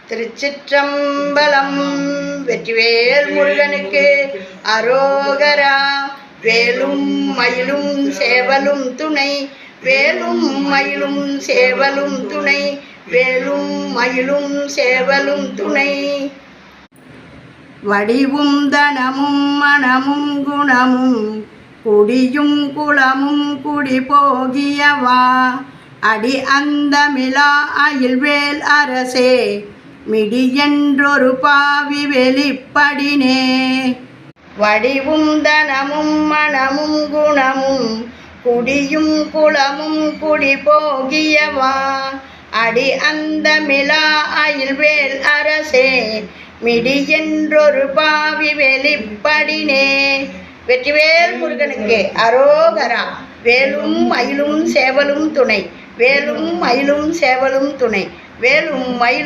திருச்சிற்றம்பலம். வெற்றிவேல் முருகனுக்கு அரோகரா. வேலும் மயிலும் சேவலும் துணை, வேலும் மயிலும் சேவலும் துணை, வேலும் மயிலும் சேவலும் துணை. வடிவும் தனமும் மனமும் குணமும் குடியும் குளமும் குடி போகியவா, அடி அந்தமிலா அயில்வேல் அரசே, மிடியென்றொரு பாவி வெளிப்படினே. வடிவும் தனமும் மனமும் குணமும் குடியும் குளமும் குடி போகியவா, அடி அந்தமிலா அயில்வேல் அரசே, மிடியென்றொரு பாவி வெளிப்படினே. வெற்றிவேல் முருகனுக்கு அரோகரா. வேலும் மயிலும் சேவலும் துணை, வேலும் மயிலும் சேவலும் துணை, வேலும் மயிலும்